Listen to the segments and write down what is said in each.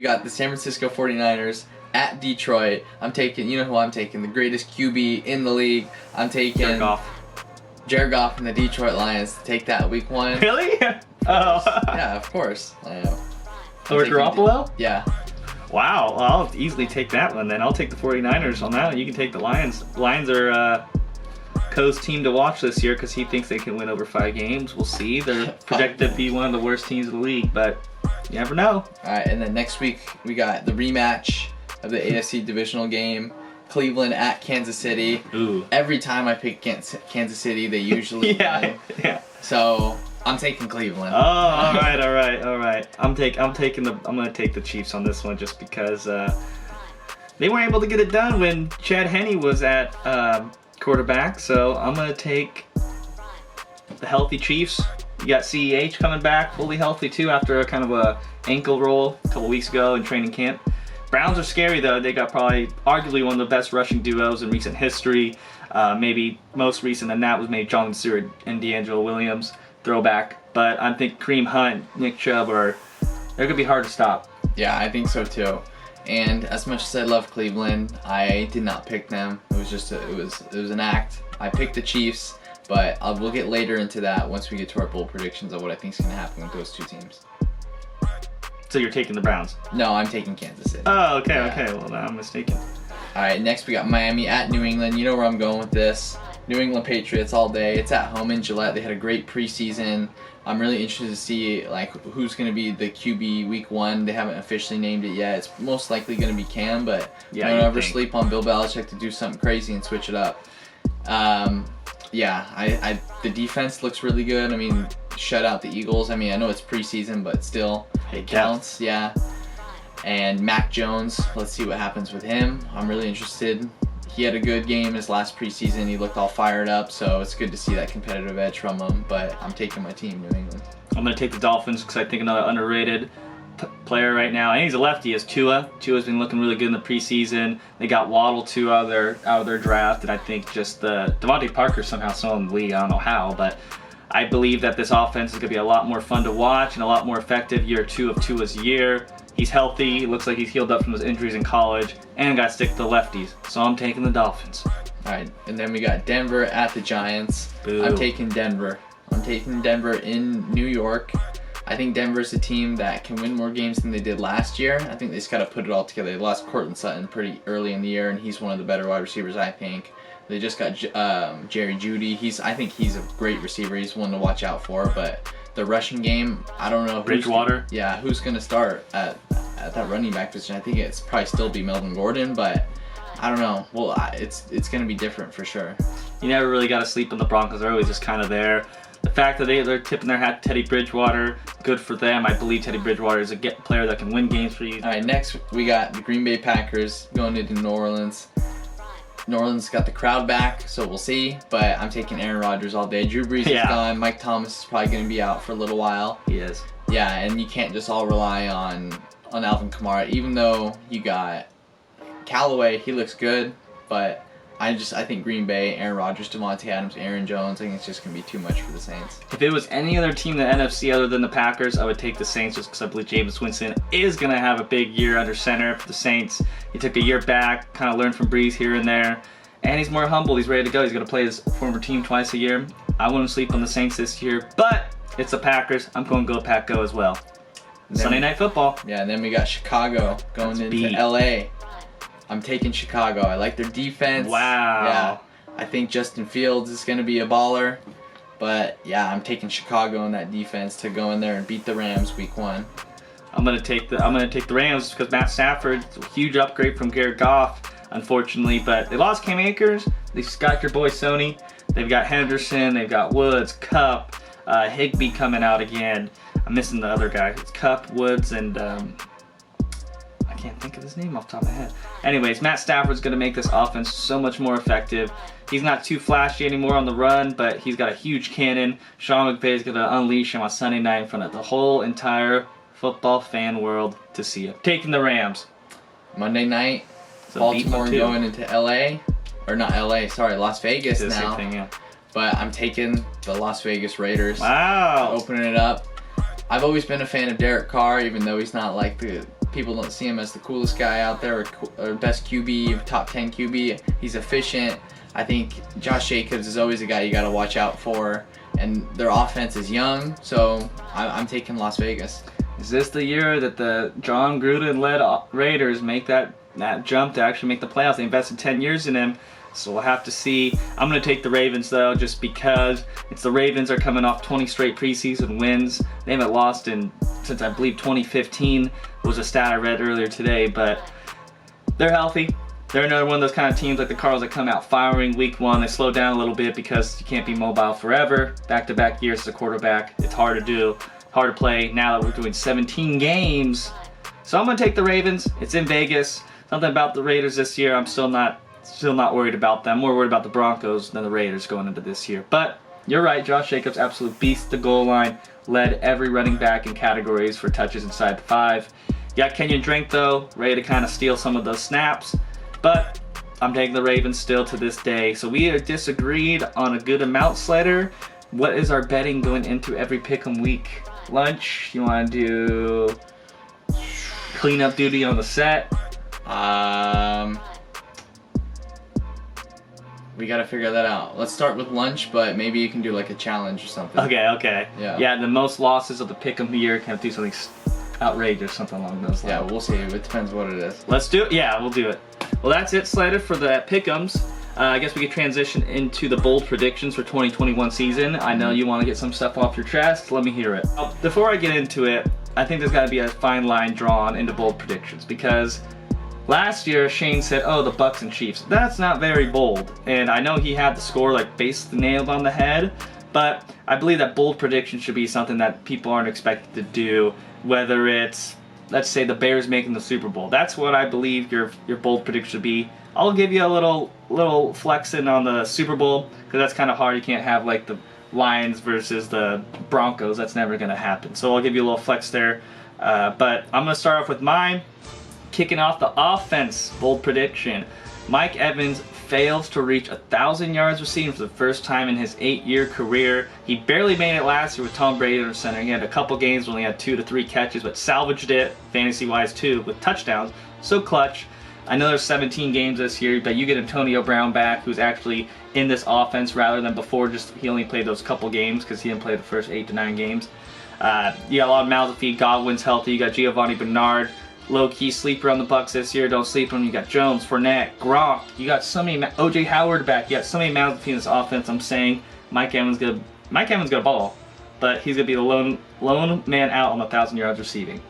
You got the San Francisco 49ers at Detroit. I'm taking, you know who I'm taking, the greatest QB in the league. I'm taking Jared Goff and the Detroit Lions to take that week 1. Really? Oh. Yeah, of course. I am. Over Garoppolo? Yeah. Wow, well, I'll easily take that one then. I'll take the 49ers on that one. You can take the Lions. Lions are Co's team to watch this year because he thinks they can win over 5 games. We'll see. They're projected to be one of the worst teams in the league, but you never know. All right, and then next week we got the rematch of the AFC Divisional game. Cleveland at Kansas City. Ooh. Every time I pick Kansas City, they usually win. Yeah. So I'm taking Cleveland. Oh, all right. I'm gonna take the Chiefs on this one just because they weren't able to get it done when Chad Henne was at quarterback. So I'm gonna take the healthy Chiefs. You got CEH coming back fully healthy too after a kind of a ankle roll a couple weeks ago in training camp. Browns are scary though. They got probably arguably one of the best rushing duos in recent history. Maybe most recent than that was maybe Jonathan Stewart and D'Angelo Williams throwback. But I think Kareem Hunt, Nick Chubb they're gonna be hard to stop. Yeah, I think so too. And as much as I love Cleveland, I did not pick them. It was just it was an act. I picked the Chiefs. But we'll get later into that once we get to our bold predictions of what I think is going to happen with those two teams. So you're taking the Browns? No, I'm taking Kansas City. Oh, okay, yeah. Okay. Well, now I'm mistaken. All right, next we got Miami at New England. You know where I'm going with this. New England Patriots all day. It's at home in Gillette. They had a great preseason. I'm really interested to see who's going to be the QB week 1. They haven't officially named it yet. It's most likely going to be Cam, but don't ever sleep on Bill Belichick to do something crazy and switch it up. Yeah, the defense looks really good. I mean, shut out the Eagles. I mean, I know it's preseason, but still, it counts. Yeah. And Mac Jones, let's see what happens with him. I'm really interested. He had a good game his last preseason. He looked all fired up, so it's good to see that competitive edge from him. But I'm taking my team, New England. I'm going to take the Dolphins because I think another underrated player right now, and he's a lefty, is Tua. Tua's been looking really good in the preseason. They got Waddle too out of their draft, and I think just the Devontae Parker somehow still in the league. I don't know how, but I believe that this offense is going to be a lot more fun to watch and a lot more effective year 2 of Tua's year. He's healthy. He looks like he's healed up from his injuries in college, and got to stick to the lefties. So I'm taking the Dolphins. All right, and then we got Denver at the Giants. Boo. I'm taking Denver. I'm taking Denver in New York. I think Denver's a team that can win more games than they did last year. I think they just got to put it all together. They lost Courtland Sutton pretty early in the year, and he's one of the better wide receivers, I think. They just got Jerry Jeudy. I think he's a great receiver. He's one to watch out for. But the rushing game, I don't know. Bridgewater? Who's going to start at that running back position? I think it's probably still be Melvin Gordon, but I don't know. Well, it's going to be different for sure. You never really got to sleep on the Broncos. They're always just kind of there. The fact that they're tipping their hat to Teddy Bridgewater, good for them. I believe Teddy Bridgewater is a player that can win games for you. All right, next we got the Green Bay Packers going into New Orleans. New Orleans got the crowd back, so we'll see. But I'm taking Aaron Rodgers all day. Drew Brees is gone. Mike Thomas is probably going to be out for a little while. He is. Yeah, and you can't just all rely on Alvin Kamara. Even though you got Callaway, he looks good, but I think Green Bay, Aaron Rodgers, Devontae Adams, Aaron Jones, I think it's just going to be too much for the Saints. If it was any other team in the NFC other than the Packers, I would take the Saints just because I believe Jameis Winston is going to have a big year under center for the Saints. He took a year back, kind of learned from Breeze here and there, and he's more humble. He's ready to go. He's going to play his former team twice a year. I wouldn't sleep on the Saints this year, but it's the Packers. I'm going to go Pack Go as well. Sunday Night Football. Yeah, and then we got Chicago going into LA. I'm taking Chicago. I like their defense. Wow. Yeah. I think Justin Fields is going to be a baller. But yeah, I'm taking Chicago in that defense to go in there and beat the Rams week 1. I'm gonna take the Rams because Matt Stafford's a huge upgrade from Jared Goff, unfortunately. But they lost Cam Akers. They've got your boy Sony. They've got Henderson. They've got Woods, Kupp, Higbee coming out again. I'm missing the other guy. It's Kupp, Woods, and I can't think of his name off the top of my head. Anyways, Matt Stafford's going to make this offense so much more effective. He's not too flashy anymore on the run, but he's got a huge cannon. Sean McVay's going to unleash him on Sunday night in front of the whole entire football fan world to see it. Taking the Rams. Monday night, Baltimore going into LA. Or not LA, sorry, Las Vegas now. Same thing, yeah. But I'm taking the Las Vegas Raiders. Wow. Opening it up. I've always been a fan of Derek Carr, even though he's not like the people don't see him as the coolest guy out there or best QB, top 10 QB. He's efficient. I think Josh Jacobs is always a guy you got to watch out for. And their offense is young, so I'm taking Las Vegas. Is this the year that the John Gruden-led Raiders make that jump to actually make the playoffs? They invested 10 years in him, so we'll have to see. I'm going to take the Ravens, though, just because it's the Ravens are coming off 20 straight preseason wins. They haven't lost since, I believe, 2015 was a stat I read earlier today, but they're healthy. They're another one of those kind of teams like the Cardinals that come out firing week 1. They slow down a little bit because you can't be mobile forever. Back-to-back years as a quarterback, it's hard to do, hard to play now that we're doing 17 games. So I'm going to take the Ravens. It's in Vegas. Something about the Raiders this year, I'm still not worried about them. More worried about the Broncos than the Raiders going into this year. But you're right, Josh Jacobs, absolute beast the goal line. Led every running back in categories for touches inside the 5. You got Kenyon Drake, though, ready to kind of steal some of those snaps. But I'm taking the Ravens still to this day. So we are disagreed on a good amount, Slater. What is our betting going into every pick'em week? Lunch, you want to do cleanup duty on the set? We got to figure that out. Let's start with lunch, but maybe you can do like a challenge or something. Okay. Yeah. Yeah, the most losses of the pick'em year, kind of do something outrageous, something along those lines. Yeah, we'll see. It depends what it is. Let's do it. Yeah, we'll do it. Well, that's it, Slater, for the pick'ems. I guess we could transition into the bold predictions for 2021 season. I know you want to get some stuff off your chest. Let me hear it. Before I get into it, I think there's got to be a fine line drawn into bold predictions because last year Shane said, "Oh, the Bucks and Chiefs." That's not very bold, and I know he had the score like basically nailed on the head. But I believe that bold predictions should be something that people aren't expected to do, whether it's, let's say, the Bears making the Super Bowl. That's what I believe your bold prediction should be. I'll give you a little flexing on the Super Bowl, because that's kind of hard. You can't have like the Lions versus the Broncos. That's never going to happen. So I'll give you a little flex there. But I'm going to start off with mine. Kicking off the offense, bold prediction. Mike Evans fails to reach 1,000 yards receiving for the first time in his 8-year career. He barely made it last year with Tom Brady under center. He had a couple games where he had 2 to 3 catches, but salvaged it, fantasy-wise too, with touchdowns. So clutch. I know there's 17 games this year, but you get Antonio Brown back, who's actually in this offense rather than before. Just he only played those couple games because he didn't play the first 8 to 9 games. You got a lot of mouths to feed. Godwin's healthy. You got Giovanni Bernard. Low-key sleeper on the Bucks this year. Don't sleep on him. You got Jones, Fournette, Gronk. You got so many. O.J. Howard back. You got so many mouths to feed in this offense. I'm saying Mike Evans gonna ball, but he's gonna be the lone man out on 1,000 yards receiving.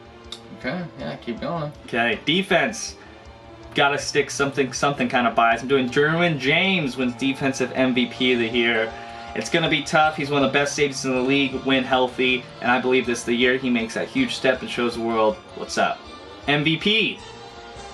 Okay, yeah, keep going. Okay, defense. Gotta stick something kind of biased. I'm doing Derwin James wins defensive MVP of the year. It's going to be tough. He's one of the best safeties in the league when healthy, and I believe this is the year he makes that huge step and shows the world what's up. MVP.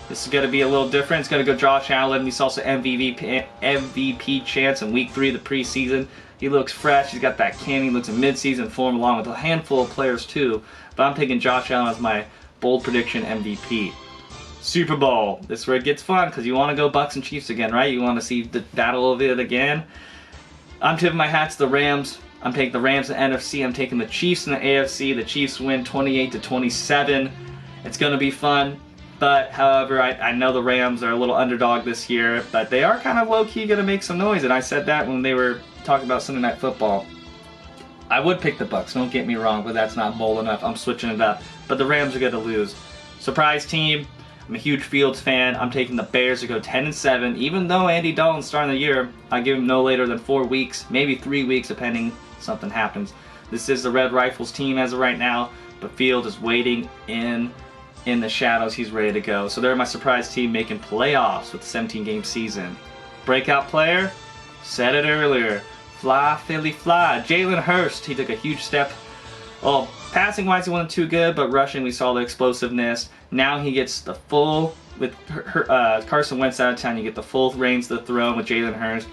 This is going to be a little different. It's going to go Josh Allen. He's also MVP chance in week 3 of the preseason. He looks fresh. He's got that cannon. He looks in midseason form along with a handful of players too. But I'm taking Josh Allen as my bold prediction MVP. Super Bowl. This is where it gets fun because you want to go Bucks and Chiefs again, right? You want to see the battle of it again. I'm tipping my hat to the Rams. I'm taking the Rams in the NFC. I'm taking the Chiefs in the AFC. The Chiefs win 28-27. It's going to be fun. But, however, I know the Rams are a little underdog this year, but they are kind of low-key going to make some noise. And I said that when they were talking about Sunday Night Football. I would pick the Bucks, don't get me wrong, but that's not bold enough. I'm switching it up. But the Rams are going to lose. Surprise team. I'm a huge Fields fan. I'm taking the Bears to go 10-7. Even though Andy Dalton's starting the year, I give him no later than 4 weeks, maybe 3 weeks, depending something happens. This is the Red Rifles team as of right now, but Fields is waiting in the shadows. He's ready to go. So they're my surprise team making playoffs with the 17-game season. Breakout player? Said it earlier. Fly, Philly, fly. Jalen Hurst. He took a huge step. Well, passing-wise, he wasn't too good, but rushing, we saw the explosiveness. Now he gets the full, with Carson Wentz out of town, you get the full reins of the throne with Jalen Hurst.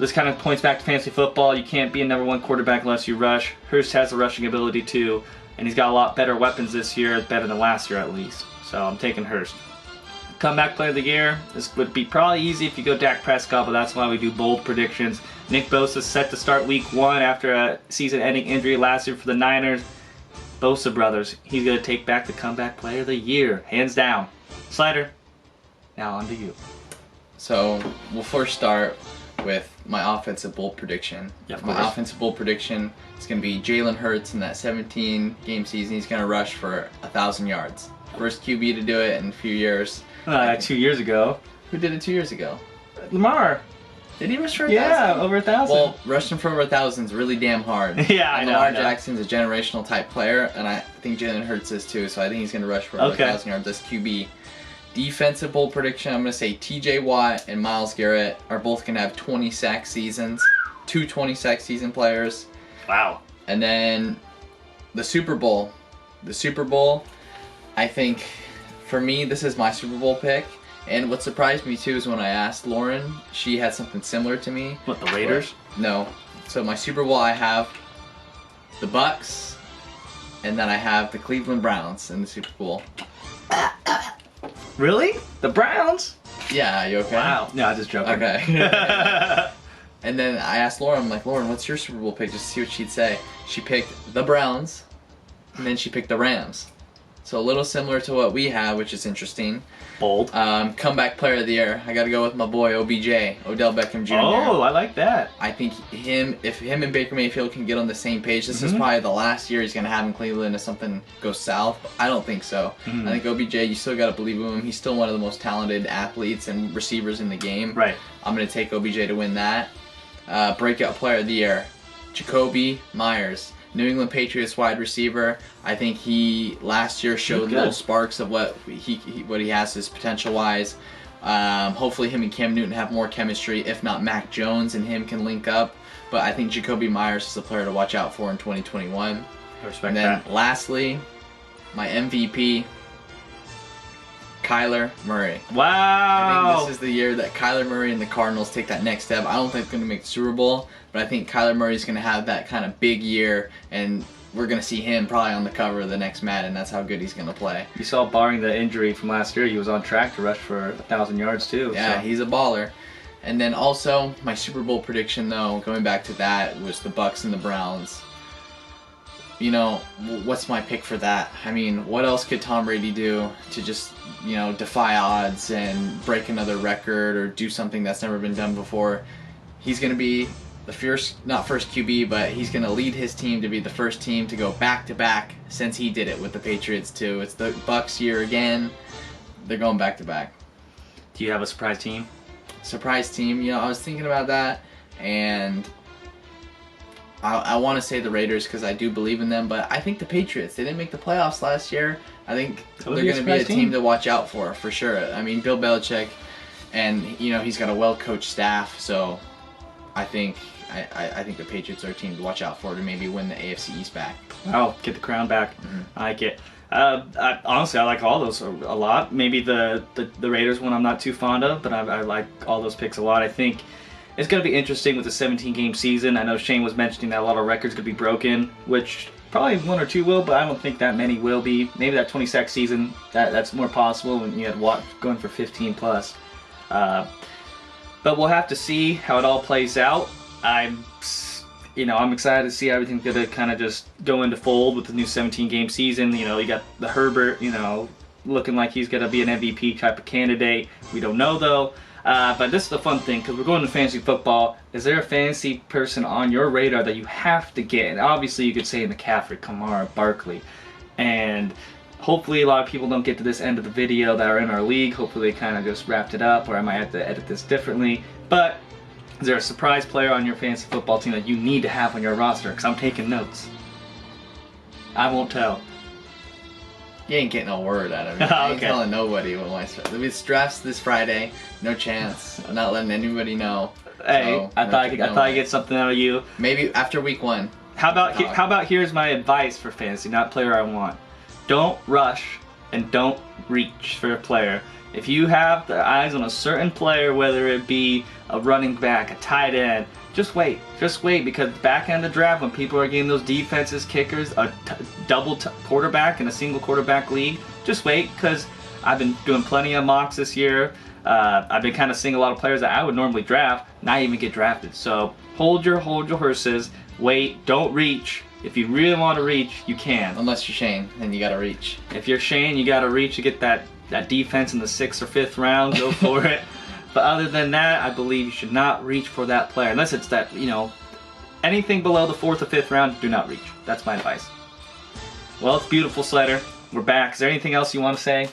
This kind of points back to fantasy football. You can't be a number 1 quarterback unless you rush. Hurst has the rushing ability too, and he's got a lot better weapons this year, better than last year at least. So I'm taking Hurst. Comeback player of the year. This would be probably easy if you go Dak Prescott, but that's why we do bold predictions. Nick Bosa is set to start week 1 after a season-ending injury last year for the Niners. Bosa brothers. He's going to take back the comeback player of the year, hands down. Slider, now on to you. So we'll first start with my offensive bold prediction. Yeah, of my course. offensive bold prediction is going to be Jalen Hurts in that 17-game season. He's going to rush for 1,000 yards. First QB to do it in a few years. 2 years ago. Who did it 2 years ago? Lamar. Did he rush for 1,000? Yeah, over 1,000. Well, rushing for over 1,000 is really damn hard. Yeah, I And know, Lamar I know. Jackson's a generational type player, and I think Jalen Hurts is too. So I think he's going to rush for Okay. 1,000 yards as QB. Defensive bold prediction, I'm going to say TJ Watt and Myles Garrett are both going to have 20 sack seasons. 2 20 sack season players. Wow. And then the Super Bowl. The Super Bowl, I think, for me, this is my Super Bowl pick. And what surprised me too is when I asked Lauren, she had something similar to me. What, the Raiders? No. So my Super Bowl, I have the Bucks, and then I have the Cleveland Browns in the Super Bowl. Really? The Browns? Yeah, you okay? Wow. No, I'm just joking. Okay. And then I asked Lauren, I'm like, Lauren, what's your Super Bowl pick? Just to see what she'd say. She picked the Browns, and then she picked the Rams. So a little similar to what we have, which is interesting. Bold. Comeback player of the year. I got to go with my boy OBJ, Odell Beckham Jr. Oh, I like that. I think if him and Baker Mayfield can get on the same page, this is Mhm. probably the last year he's going to have in Cleveland if something goes south. But I don't think so. Mhm. I think OBJ, you still got to believe in him. He's still one of the most talented athletes and receivers in the game. Right. I'm going to take OBJ to win that. Breakout player of the year, Jacoby Myers. New England Patriots wide receiver. I think he last year showed Good. little sparks of what he has his potential wise. Hopefully him and Cam Newton have more chemistry. If not, Mac Jones and him can link up. But I think Jacoby Myers is a player to watch out for in 2021. I respect And then that. lastly, my MVP, Kyler Murray. I Wow. think this is the year that Kyler Murray and the Cardinals take that next step. I don't think they're going to make the Super Bowl, but I think Kyler Murray is going to have that kind of big year, and we're going to see him probably on the cover of the next Madden. That's how good he's going to play. You saw, barring the injury from last year, he was on track to rush for 1,000 yards too. Yeah, so. he's a baller. And then also, my Super Bowl prediction, though, going back to that, was the Bucks and the Browns. You know, what's my pick for that? I mean, what else could Tom Brady do to just, you know, defy odds and break another record or do something that's never been done before? He's going to be not first QB, but he's going to lead his team to be the first team to go back-to-back since he did it with the Patriots, too. It's the Bucks year again. They're going back-to-back. Do you have a surprise team? Surprise team, you know, I was thinking about that, and I want to say the Raiders because I do believe in them, but I think the Patriots, they didn't make the playoffs last year. I think That they're would be a going to be a surprise team team. to watch out for sure. I mean, Bill Belichick, and, you know, he's got a well-coached staff, so I think the Patriots are a team to watch out for to maybe win the AFC East back. Wow, get the crown back. Mm-hmm. I like it. Honestly, I like all those a lot. Maybe the Raiders one I'm not too fond of, but I like all those picks a lot. I think it's going to be interesting with the 17-game season. I know Shane was mentioning that a lot of records could be broken, which probably one or two will, but I don't think that many will be. Maybe that 20-sack season, that's more possible when you had Watt going for 15 plus. But we'll have to see how it all plays out. I'm excited to see how everything's going to kind of just go into fold with the new 17-game season. You know, you got the Herbert, you know, looking like he's going to be an MVP type of candidate. We don't know, though. But this is the fun thing, because we're going to fantasy football. Is there a fantasy person on your radar that you have to get? And obviously, you could say McCaffrey, Kamara, Barkley. And hopefully a lot of people don't get to this end of the video that are in our league. Hopefully they kind of just wrapped it up, or I might have to edit this differently. But is there a surprise player on your fantasy football team that you need to have on your roster? Because I'm taking notes. I won't tell. You ain't getting a word out of me. I ain't Okay. telling nobody what my drafts this Friday. No chance. I'm not letting anybody know. Hey, So, I thought no I'd get something out of you. Maybe after week 1. How about here's my advice for fantasy, not player I want. Don't rush and don't reach for a player. If you have the eyes on a certain player, whether it be a running back, a tight end, just wait. Just wait, because back end of the draft, when people are getting those defenses, kickers, a double quarterback in a single quarterback league, just wait, because I've been doing plenty of mocks this year. I've been kind of seeing a lot of players that I would normally draft not even get drafted. So hold your horses, wait, don't reach, if you really want to reach, you can. Unless you're Shane, then you gotta reach. If you're Shane, you gotta reach to get that defense in the 6th or 5th round. Go for it. But other than that, I believe you should not reach for that player unless it's that, you know, anything below the 4th or 5th round. Do not reach. That's my advice. Well, it's beautiful, Slider. We're back. Is there anything else you want to say?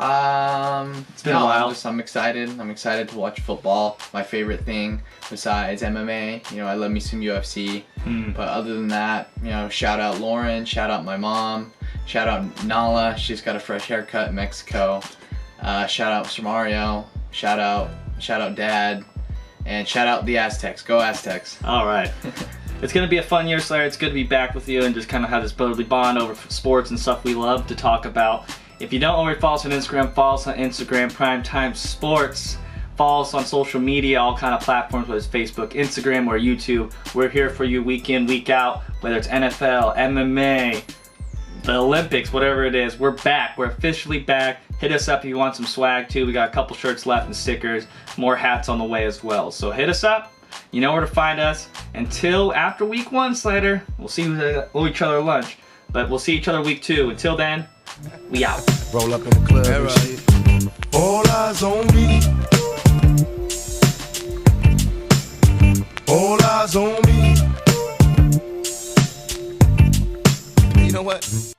It's been a while. I'm excited. I'm excited to watch football. My favorite thing besides MMA. You know, I love me some UFC. But other than that, you know, shout out Lauren. Shout out my mom. Shout out Nala. She's got a fresh haircut in Mexico. Shout out Samario. Shout out Dad. And shout out the Aztecs. Go Aztecs. All right. It's going to be a fun year, Slayer. It's good to be back with you and just kind of have this brotherly bond over sports and stuff we love to talk about. If you don't already follow us on Instagram, follow us on Instagram, Tyne Sports. Follow us on social media, all kind of platforms, whether it's Facebook, Instagram, or YouTube. We're here for you week in, week out, whether it's NFL, MMA, the Olympics, whatever it is. We're back. We're officially back. Hit us up if you want some swag, too. We got a couple shirts left and stickers. More hats on the way as well. So hit us up. You know where to find us. Until after week 1, Slater, we'll see each other at lunch. But we'll see each other week 2. Until then, we out. Roll up in the club and shit. All eyes on me. All eyes on me. You know what?